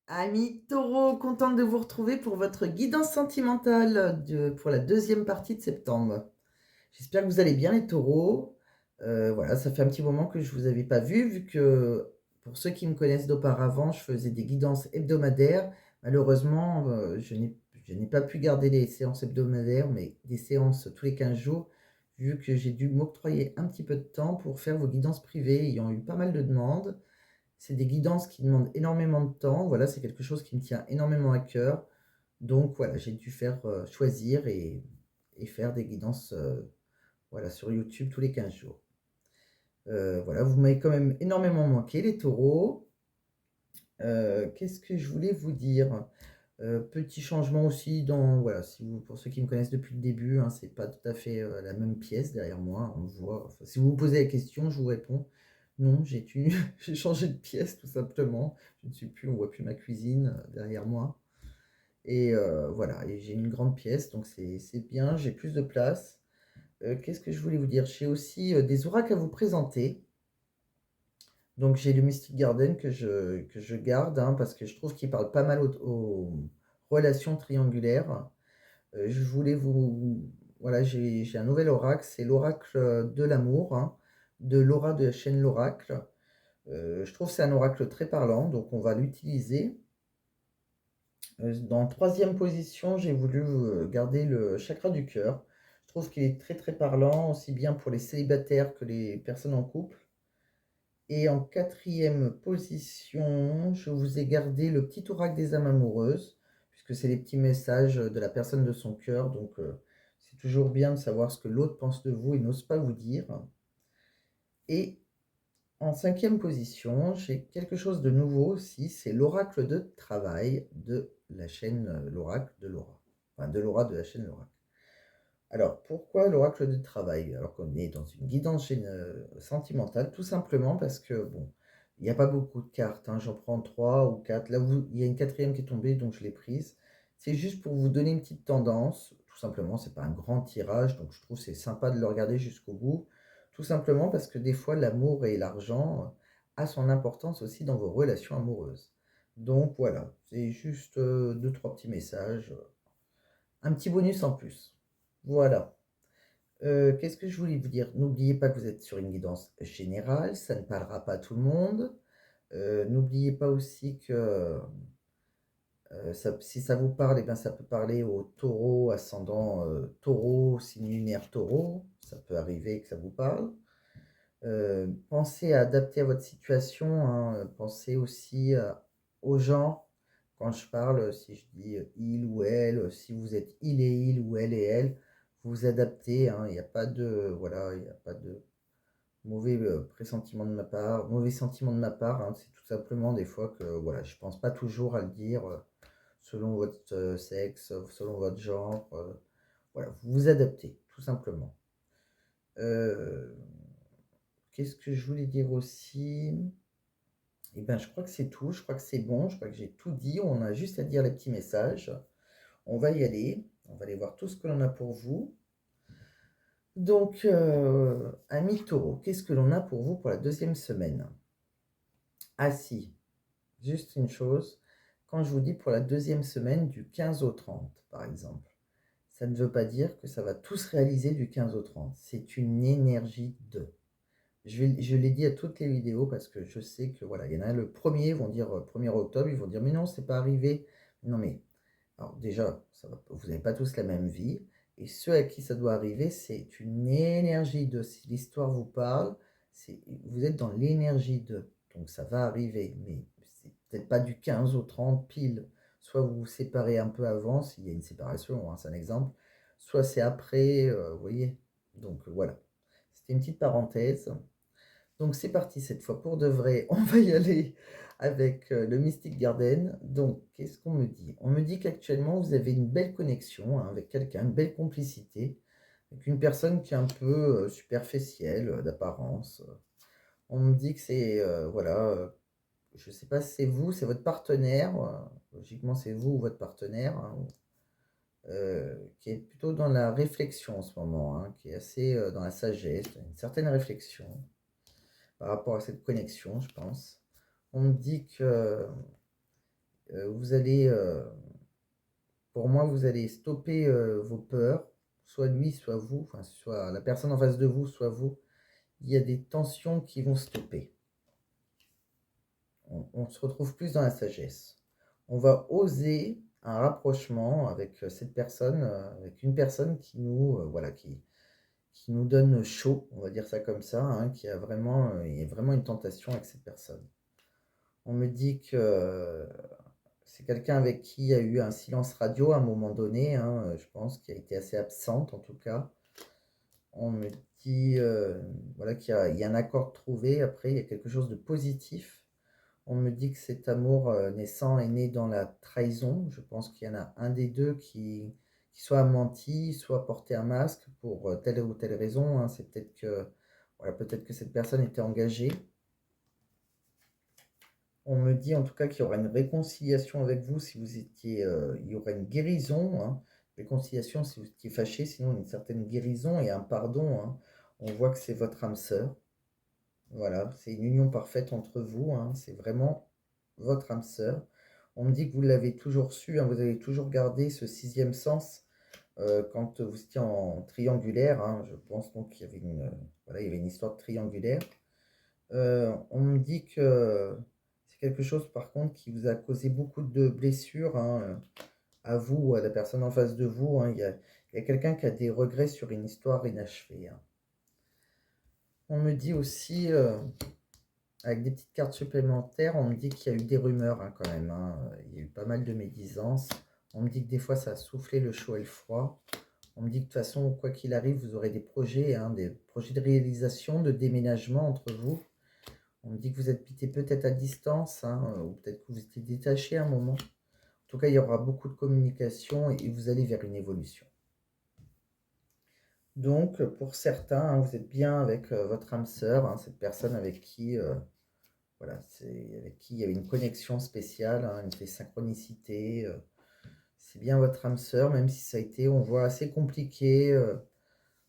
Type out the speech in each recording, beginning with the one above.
Amis taureaux, contente de vous retrouver pour votre guidance sentimentale pour la deuxième partie de septembre. J'espère que vous allez bien les taureaux. Voilà, ça fait un petit moment que je ne vous avais pas vu que pour ceux qui me connaissent d'auparavant, je faisais des guidances hebdomadaires. Malheureusement, je n'ai pas pu garder les séances hebdomadaires, mais des séances tous les 15 jours, vu que j'ai dû m'octroyer un petit peu de temps pour faire vos guidances privées, ayant eu pas mal de demandes. C'est des guidances qui demandent énormément de temps. Voilà, c'est quelque chose qui me tient énormément à cœur. Donc voilà, j'ai dû faire, choisir et faire des guidances, voilà, sur YouTube tous les 15 jours. Voilà, vous m'avez quand même énormément manqué les taureaux. Qu'est-ce que je voulais vous dire? Petit changement aussi dans voilà, si vous pour ceux qui me connaissent depuis le début, hein, c'est pas tout à fait, la même pièce derrière moi. On voit enfin, si vous vous posez la question, je vous réponds: «Non, j'ai changé de pièce tout simplement. Je ne suis plus on voit plus ma cuisine, derrière moi et voilà et j'ai une grande pièce donc c'est bien, j'ai plus de place». Qu'est-ce que je voulais vous dire? J'ai aussi, des oracles à vous présenter. Donc j'ai le Mystic Garden que je garde, hein, parce que je trouve qu'il parle pas mal aux relations triangulaires. Je voulais vous voilà, j'ai un nouvel oracle, c'est l'oracle, de l'amour, hein, de Laura de la chaîne L'Oracle. Je trouve que c'est un oracle très parlant, donc on va l'utiliser. Dans troisième position, j'ai voulu, garder le chakra du cœur. Je trouve qu'il est très, très parlant, aussi bien pour les célibataires que les personnes en couple. Et en quatrième position, je vous ai gardé le petit oracle des âmes amoureuses, puisque c'est les petits messages de la personne de son cœur. Donc, c'est toujours bien de savoir ce que l'autre pense de vous et n'ose pas vous dire. Et en cinquième position, j'ai quelque chose de nouveau aussi, c'est l'oracle de travail de la chaîne l'oracle de Laura. Enfin, de Laura de la chaîne Laura. Alors, pourquoi l'oracle de travail? Alors qu'on est dans une guidance sentimentale, tout simplement parce que, bon, il n'y a pas beaucoup de cartes, hein, j'en prends 3 ou 4. Là, il y a une quatrième qui est tombée, donc je l'ai prise. C'est juste pour vous donner une petite tendance, tout simplement, c'est pas un grand tirage, donc je trouve c'est sympa de le regarder jusqu'au bout. Tout simplement parce que des fois, l'amour et l'argent a son importance aussi dans vos relations amoureuses. Donc voilà, c'est juste 2-3 petits messages, un petit bonus en plus. Voilà. Qu'est-ce que je voulais vous dire? N'oubliez pas que vous êtes sur une guidance générale, ça ne parlera pas à tout le monde. N'oubliez pas aussi que, si ça vous parle, eh bien, ça peut parler aux taureaux, ascendant, taureau, signe lunaire taureau, ça peut arriver que ça vous parle. Pensez à adapter à votre situation, hein, pensez aussi, au genre. Quand je parle, si je dis, il ou elle, si vous êtes il et il ou elle et elle, vous vous adaptez, hein. Il n'y a pas de voilà, il n'y a pas de mauvais, pressentiment de ma part, mauvais sentiment de ma part, hein. C'est tout simplement des fois que voilà, je pense pas toujours à le dire, selon votre, sexe, selon votre genre, voilà, vous vous adaptez, tout simplement. Heu, qu'est-ce que je voulais dire aussi? Eh ben, je crois que c'est tout, je crois que c'est bon, je crois que j'ai tout dit, on a juste à dire les petits messages. On va y aller, on va aller voir tout ce que l'on a pour vous. Donc, amis taureaux, qu'est-ce que l'on a pour vous pour la deuxième semaine? Ah si, juste une chose, quand je vous dis pour la deuxième semaine du 15 au 30, par exemple, ça ne veut pas dire que ça va tout se réaliser du 15 au 30. C'est une énergie de. Je l'ai dit à toutes les vidéos parce que je sais que voilà, il y en a le premier vont dire 1er octobre, ils vont dire mais non, c'est pas arrivé. Non mais alors déjà, vous n'avez pas tous la même vie. Et ceux à qui ça doit arriver, c'est une énergie de. Si l'histoire vous parle, vous êtes dans l'énergie de. Donc ça va arriver, mais c'est peut-être pas du 15 au 30 pile. Soit vous vous séparez un peu avant, s'il y a une séparation, hein, c'est un exemple. Soit c'est après, vous voyez. Donc voilà. C'était une petite parenthèse. Donc c'est parti cette fois pour de vrai, on va y aller avec, le Mystic Garden. Donc qu'est-ce qu'on me dit? On me dit qu'actuellement vous avez une belle connexion, hein, avec quelqu'un, une belle complicité, avec une personne qui est un peu, superficielle, d'apparence. On me dit que c'est, voilà, je ne sais pas si c'est vous, c'est votre partenaire, logiquement c'est vous ou votre partenaire, hein, qui est plutôt dans la réflexion en ce moment, hein, qui est assez, dans la sagesse, une certaine réflexion par rapport à cette connexion, je pense. On me dit que vous allez, pour moi, vous allez stopper, vos peurs, soit lui, soit vous, enfin, soit la personne en face de vous, soit vous. Il y a des tensions qui vont stopper. On se retrouve plus dans la sagesse. On va oser un rapprochement avec, cette personne, avec une personne qui nous, voilà, qui nous donne chaud, on va dire ça comme ça, hein, qui a vraiment, il y a vraiment une tentation avec cette personne. On me dit que c'est quelqu'un avec qui il y a eu un silence radio à un moment donné, hein, je pense, qui a été assez absente en tout cas. On me dit, voilà, qu'il y a un accord trouvé, après il y a quelque chose de positif. On me dit que cet amour, naissant est né dans la trahison. Je pense qu'il y en a un des 2 qui soit a menti, soit porté un masque pour, telle ou telle raison, hein. C'est peut-être que, voilà, peut-être que cette personne était engagée. On me dit en tout cas qu'il y aura une réconciliation avec vous si vous étiez, il y aura une guérison, hein. Réconciliation si vous étiez fâché, sinon une certaine guérison et un pardon, hein. On voit que c'est votre âme sœur. Voilà, c'est une union parfaite entre vous, hein. C'est vraiment votre âme sœur. On me dit que vous l'avez toujours su, hein, vous avez toujours gardé ce sixième sens, quand vous étiez en triangulaire, hein. Je pense donc qu'il y avait voilà, il y avait une histoire de triangulaire. On me dit que c'est quelque chose par contre qui vous a causé beaucoup de blessures, hein, à vous ou à la personne en face de vous, hein. Il y a quelqu'un qui a des regrets sur une histoire inachevée, hein. On me dit aussi, avec des petites cartes supplémentaires, on me dit qu'il y a eu des rumeurs, hein, quand même, hein. Il y a eu pas mal de médisances. On me dit que des fois ça a soufflé le chaud et le froid. On me dit que de toute façon, quoi qu'il arrive, vous aurez des projets de réalisation, de déménagement entre vous. On me dit que vous habitez peut-être à distance, hein, ou peut-être que vous étiez détaché à un moment. En tout cas, il y aura beaucoup de communication et vous allez vers une évolution. Donc, pour certains, hein, vous êtes bien avec, votre âme sœur, hein, cette personne avec qui, voilà, c'est avec qui il y avait une connexion spéciale, hein, une synchronicité. C'est bien votre âme sœur, même si ça a été, on voit, assez compliqué.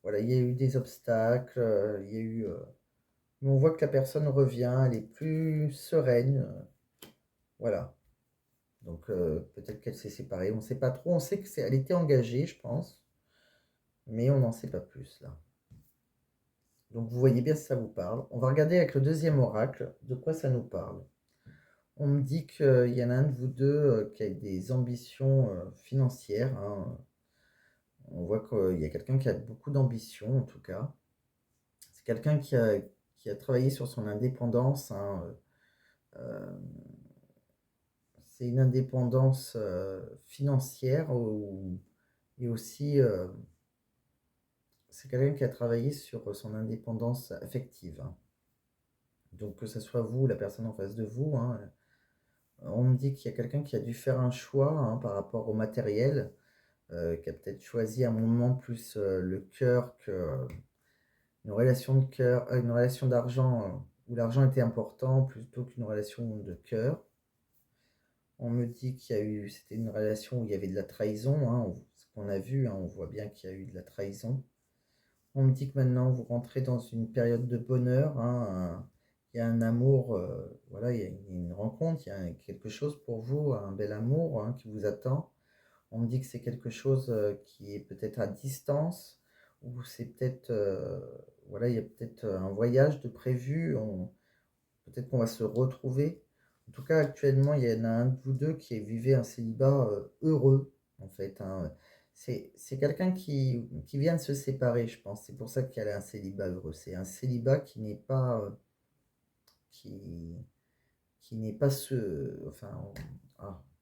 Voilà, il y a eu des obstacles, il y a eu, mais on voit que la personne revient, elle est plus sereine. Voilà. Donc peut-être qu'elle s'est séparée, on ne sait pas trop. On sait que elle était engagée, je pense, mais on n'en sait pas plus là. Donc vous voyez bien si ça vous parle. On va regarder avec le deuxième oracle de quoi ça nous parle. On me dit qu'il y en a un de vous deux qui a des ambitions financières, hein. On voit qu'il y a quelqu'un qui a beaucoup d'ambition, en tout cas. C'est quelqu'un qui a travaillé sur son indépendance, hein. Euh, c'est une indépendance financière et aussi c'est quelqu'un qui a travaillé sur son indépendance affective, hein. Donc que ce soit vous, la personne en face de vous, hein, on me dit qu'il y a quelqu'un qui a dû faire un choix, hein, par rapport au matériel, qui a peut-être choisi à un moment plus le cœur que une relation de cœur, une relation d'argent, où l'argent était important plutôt qu'une relation de cœur. On me dit qu'il y a eu, c'était une relation où il y avait de la trahison, hein, ce qu'on a vu, hein, on voit bien qu'il y a eu de la trahison. On me dit que maintenant vous rentrez dans une période de bonheur, hein, il y a un amour, voilà, il y a une rencontre, il y a quelque chose pour vous, un bel amour, hein, qui vous attend. On me dit que c'est quelque chose qui est peut-être à distance, ou c'est peut-être, voilà, il y a peut-être un voyage de prévu, peut-être qu'on va se retrouver. En tout cas, actuellement, il y en a un de vous deux qui vivait un célibat heureux, en fait, hein. C'est quelqu'un qui vient de se séparer, je pense. C'est pour ça qu'elle a un célibat heureux. C'est un célibat qui n'est pas, qui, qui n'est pas enfin,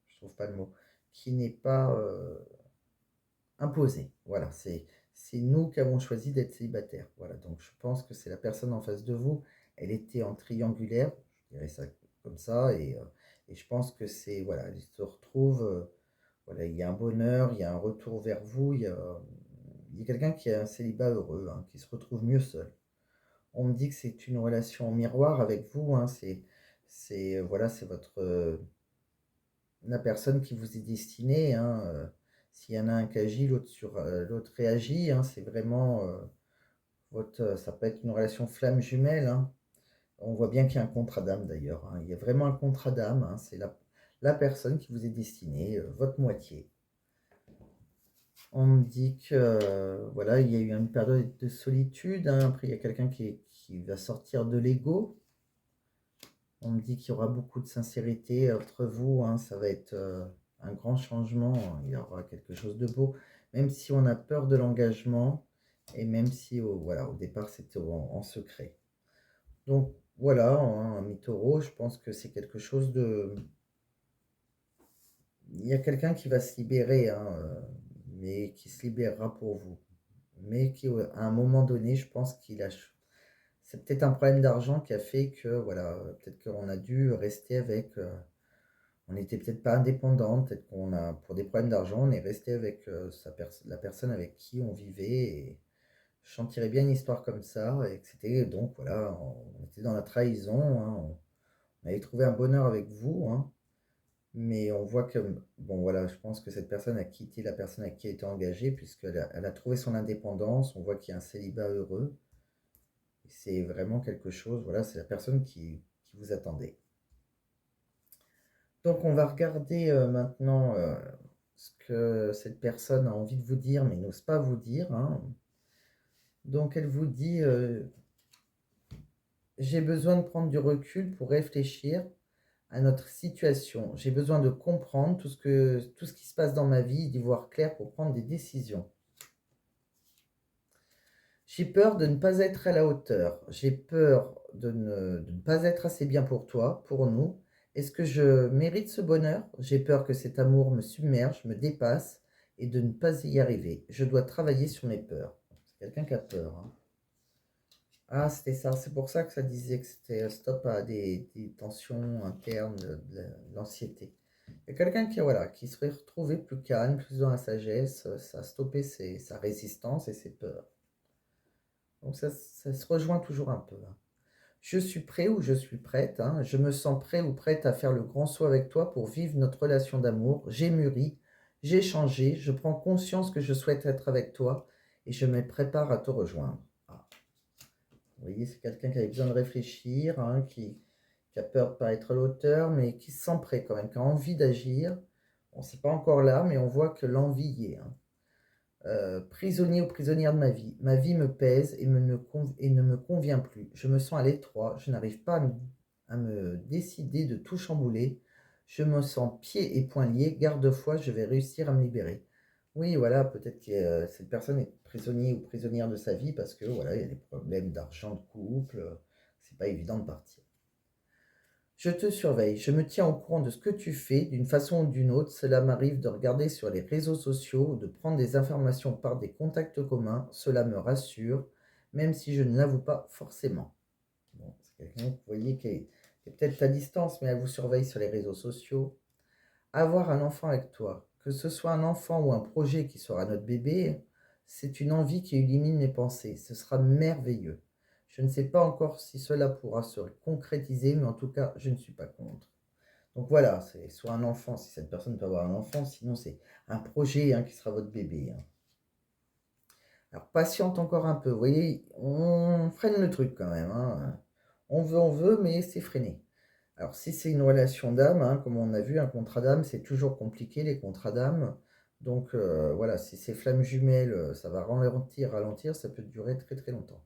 je trouve pas le mot, qui n'est pas imposé. Voilà, c'est nous qui avons choisi d'être célibataires. Voilà, donc je pense que c'est la personne en face de vous. Elle était en triangulaire, je dirais ça comme ça, et je pense que c'est, voilà, il se retrouve, voilà, il y a un bonheur, il y a un retour vers vous, il y a quelqu'un qui a un célibat heureux, hein, qui se retrouve mieux seul. On me dit que c'est une relation en miroir avec vous, hein, voilà, c'est la personne qui vous est destinée, hein, s'il y en a un qui agit, l'autre réagit, hein, c'est vraiment, ça peut être une relation flamme jumelle, hein. On voit bien qu'il y a un contrat d'âme d'ailleurs, hein. Il y a vraiment un contrat d'âme, hein. C'est la personne qui vous est destinée, votre moitié. On me dit que, voilà, il y a eu une période de solitude, hein. Après, il y a quelqu'un qui va sortir de l'ego. On me dit qu'il y aura beaucoup de sincérité entre vous, hein. Ça va être un grand changement. Il y aura quelque chose de beau, même si on a peur de l'engagement et même si, voilà, au départ, c'était en secret. Donc, voilà, hein, un mi-taureau, je pense que c'est quelque chose de... Il y a quelqu'un qui va se libérer, hein, mais qui se libérera pour vous. Mais qui, ouais, à un moment donné, je pense qu'il a... C'est peut-être un problème d'argent qui a fait que, voilà, peut-être qu'on a dû rester avec... on n'était peut-être pas indépendant, peut-être qu'on a, pour des problèmes d'argent, on est resté avec la personne avec qui on vivait. Et je sentirais bien une histoire comme ça, et que c'était donc, voilà, on était dans la trahison, hein, on avait trouvé un bonheur avec vous, hein, mais on voit que, bon, voilà, je pense que cette personne a quitté la personne à qui elle était engagée, elle a trouvé son indépendance, on voit qu'il y a un célibat heureux. C'est vraiment quelque chose, voilà, c'est la personne qui vous attendait. Donc on va regarder maintenant ce que cette personne a envie de vous dire, mais n'ose pas vous dire, hein. Donc elle vous dit, j'ai besoin de prendre du recul pour réfléchir à notre situation. J'ai besoin de comprendre tout ce qui se passe dans ma vie, d'y voir clair pour prendre des décisions. J'ai peur de ne pas être à la hauteur. J'ai peur de ne pas être assez bien pour toi, pour nous. Est-ce que je mérite ce bonheur? J'ai peur que cet amour me submerge, me dépasse et de ne pas y arriver. Je dois travailler sur mes peurs. C'est quelqu'un qui a peur, hein. Ah, c'était ça. C'est pour ça que ça disait que c'était stop à des tensions internes, de l'anxiété. Il y a quelqu'un qui, voilà, qui serait retrouvé plus calme, plus dans la sagesse. Ça a stoppé sa résistance et ses peurs. Donc ça se rejoint toujours un peu, hein. Je suis prêt ou je suis prête, hein. Je me sens prêt ou prête à faire le grand saut avec toi pour vivre notre relation d'amour. J'ai mûri, j'ai changé, je prends conscience que je souhaite être avec toi et je me prépare à te rejoindre. Ah. Vous voyez, c'est quelqu'un qui a besoin de réfléchir, hein, qui a peur de ne pas être à l'auteur, mais qui se sent prêt quand même, qui a envie d'agir. Bon, c'est pas encore là, mais on voit que l'envie y est, hein. Prisonnier ou prisonnière de ma vie. Ma vie me pèse et ne me convient plus. Je me sens à l'étroit. Je n'arrive pas à me décider de tout chambouler. Je me sens pieds et poings liés. Garde-foi, je vais réussir à me libérer. Oui, voilà, peut-être que cette personne est prisonnier ou prisonnière de sa vie parce que voilà, il y a des problèmes d'argent de couple. C'est pas évident de partir. Je te surveille, je me tiens au courant de ce que tu fais d'une façon ou d'une autre. Cela m'arrive de regarder sur les réseaux sociaux ou de prendre des informations par des contacts communs. Cela me rassure, même si je ne l'avoue pas forcément. Bon, c'est quelqu'un que vous voyez qui est peut-être à distance, mais elle vous surveille sur les réseaux sociaux. Avoir un enfant avec toi, que ce soit un enfant ou un projet qui sera notre bébé, c'est une envie qui illumine mes pensées. Ce sera merveilleux. Je ne sais pas encore si cela pourra se concrétiser, mais en tout cas, je ne suis pas contre. Donc voilà, c'est soit un enfant, si cette personne peut avoir un enfant, sinon c'est un projet, hein, qui sera votre bébé, hein. Alors patiente encore un peu, vous voyez, on freine le truc quand même, hein. On veut, mais c'est freiné. Alors si c'est une relation d'âme, hein, comme on a vu, un contrat d'âme, c'est toujours compliqué, les contrats d'âme. Donc voilà, si c'est flamme jumelle, ça va ralentir, ça peut durer très très longtemps.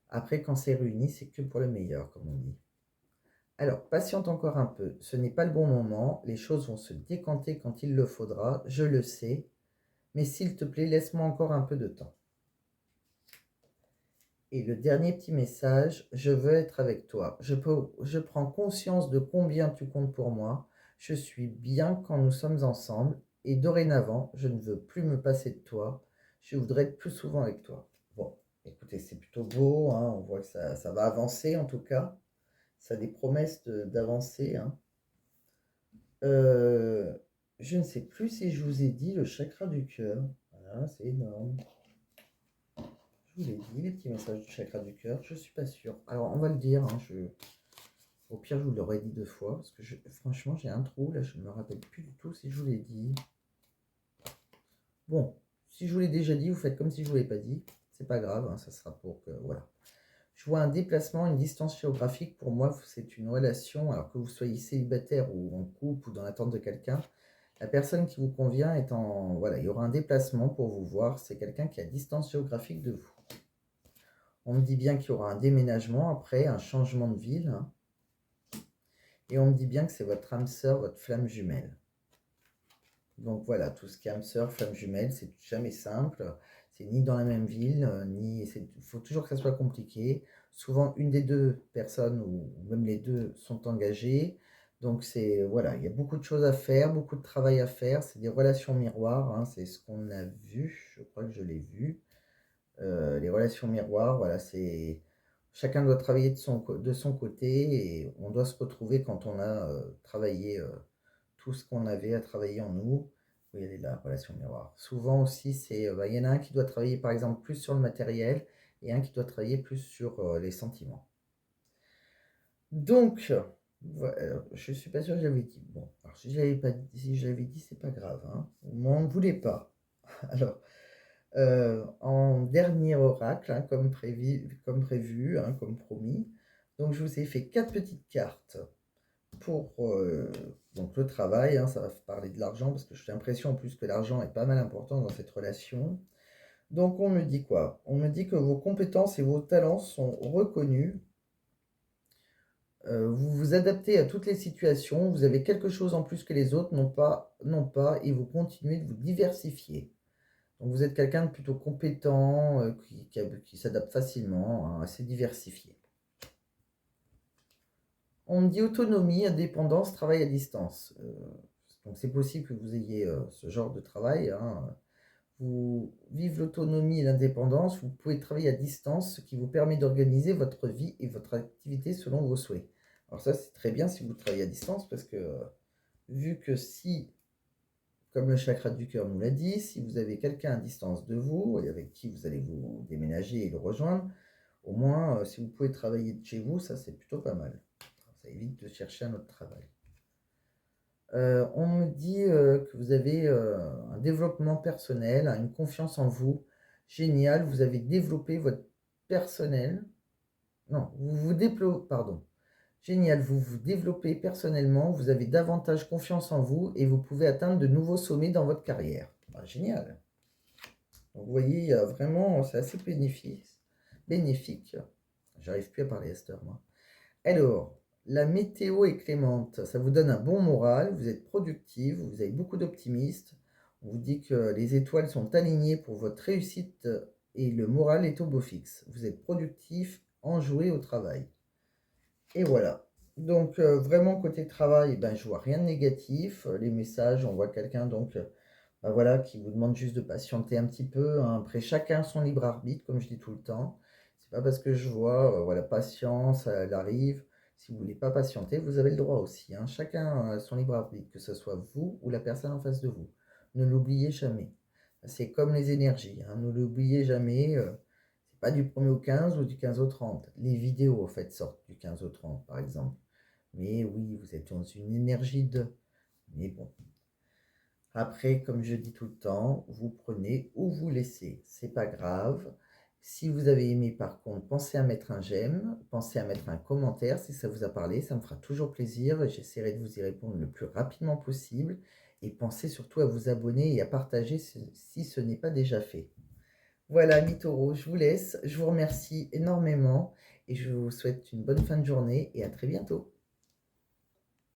Après, quand c'est réuni, c'est que pour le meilleur, comme on dit. Alors, patiente encore un peu, ce n'est pas le bon moment, les choses vont se décanter quand il le faudra, je le sais, mais s'il te plaît, laisse-moi encore un peu de temps. Et le dernier petit message, je veux être avec toi. Je prends conscience de combien tu comptes pour moi. Je suis bien quand nous sommes ensemble. Et dorénavant, je ne veux plus me passer de toi. Je voudrais être plus souvent avec toi. Bon, écoutez, c'est plutôt beau, hein. On voit que ça va avancer en tout cas. Ça a des promesses d'avancer, hein. Euh, je ne sais plus si je vous ai dit le chakra du cœur. Voilà, c'est énorme. Je vous ai dit les petits messages du chakra du cœur, je suis pas sûr. Alors on va le dire, hein, au pire je vous l'aurais dit 2 fois, parce que franchement j'ai un trou, là je ne me rappelle plus du tout si je vous l'ai dit. Bon, si je vous l'ai déjà dit, vous faites comme si je ne vous l'ai pas dit, c'est pas grave, hein, ça sera pour que, voilà. Je vois un déplacement, une distance géographique. Pour moi, c'est une relation, alors que vous soyez célibataire ou en couple ou dans l'attente de quelqu'un. La personne qui vous convient est en... Voilà, il y aura un déplacement pour vous voir. C'est quelqu'un qui a distance géographique de vous. On me dit bien qu'il y aura un déménagement après, un changement de ville. Et on me dit bien que c'est votre âme sœur, votre flamme jumelle. Donc voilà, tout ce qui est âme sœur, flamme jumelle, c'est jamais simple. C'est ni dans la même ville, ni... Il faut toujours que ça soit compliqué. Souvent, une des deux personnes, ou même les deux, sont engagées. Donc c'est... Voilà, il y a beaucoup de choses à faire, beaucoup de travail à faire. C'est des relations miroirs, hein, c'est ce qu'on a vu. Je crois que je l'ai vu. Les relations miroirs, voilà, c'est... Chacun doit travailler de son côté et on doit se retrouver quand on a travaillé tout ce qu'on avait à travailler en nous. Oui, elle est là, relation miroir. Souvent aussi, c'est, il y en a un qui doit travailler par exemple plus sur le matériel et un qui doit travailler plus sur les sentiments. Donc, je suis pas sûr que j'avais dit. Bon, alors si je l'avais pas dit, si je l'avais dit, c'est pas grave, hein. Au moins, on ne voulait pas. Alors, en dernier oracle, hein, comme prévu, hein, comme promis. Donc, je vous ai fait 4 petites cartes pour donc le travail, hein, ça va parler de l'argent, parce que j'ai l'impression en plus que l'argent est pas mal important dans cette relation. Donc, on me dit quoi? On me dit que vos compétences et vos talents sont reconnus. Vous vous adaptez à toutes les situations, vous avez quelque chose en plus que les autres n'ont pas, et vous continuez de vous diversifier. Donc vous êtes quelqu'un de plutôt compétent, qui s'adapte facilement, hein, assez diversifié. On me dit autonomie, indépendance, travail à distance. Donc c'est possible que vous ayez ce genre de travail, hein. Vous vivez l'autonomie et l'indépendance, vous pouvez travailler à distance, ce qui vous permet d'organiser votre vie et votre activité selon vos souhaits. Alors ça, c'est très bien si vous travaillez à distance, parce que vu que si, comme le chakra du cœur nous l'a dit, si vous avez quelqu'un à distance de vous et avec qui vous allez vous déménager et le rejoindre, au moins, si vous pouvez travailler de chez vous, ça c'est plutôt pas mal. Ça évite de chercher un autre travail. On me dit que vous avez un développement personnel, une confiance en vous. Génial, vous avez développé votre personnel. Non, pardon. Génial, vous vous développez personnellement, vous avez davantage confiance en vous et vous pouvez atteindre de nouveaux sommets dans votre carrière. Ah, génial. Donc, vous voyez, il y a vraiment, c'est assez bénéfique. J'arrive plus à parler Esther, moi. Alors, la météo est clémente, ça vous donne un bon moral, vous êtes productif, vous avez beaucoup d'optimisme. On vous dit que les étoiles sont alignées pour votre réussite et le moral est au beau fixe. Vous êtes productif, enjoué au travail. Et voilà. Donc, vraiment, côté travail, eh ben, je vois rien de négatif. Les messages, on voit quelqu'un donc, ben voilà, qui vous demande juste de patienter un petit peu, hein. Après, chacun son libre arbitre, comme je dis tout le temps. C'est pas parce que je vois, voilà, patience, elle arrive. Si vous voulez pas patienter, vous avez le droit aussi, hein. Chacun a son libre arbitre, que ce soit vous ou la personne en face de vous. Ne l'oubliez jamais. C'est comme les énergies, hein. Ne l'oubliez jamais. C'est pas du 1er au 15 ou du 15 au 30. Les vidéos, en fait, sortent du 15 au 30, par exemple. Mais oui, vous êtes dans une énergie de... Mais bon. Après, comme je dis tout le temps, vous prenez ou vous laissez. C'est pas grave. Si vous avez aimé, par contre, pensez à mettre un j'aime, pensez à mettre un commentaire si ça vous a parlé. Ça me fera toujours plaisir et j'essaierai de vous y répondre le plus rapidement possible. Et pensez surtout à vous abonner et à partager si ce n'est pas déjà fait. Voilà, mes taureaux, je vous laisse. Je vous remercie énormément et je vous souhaite une bonne fin de journée et à très bientôt.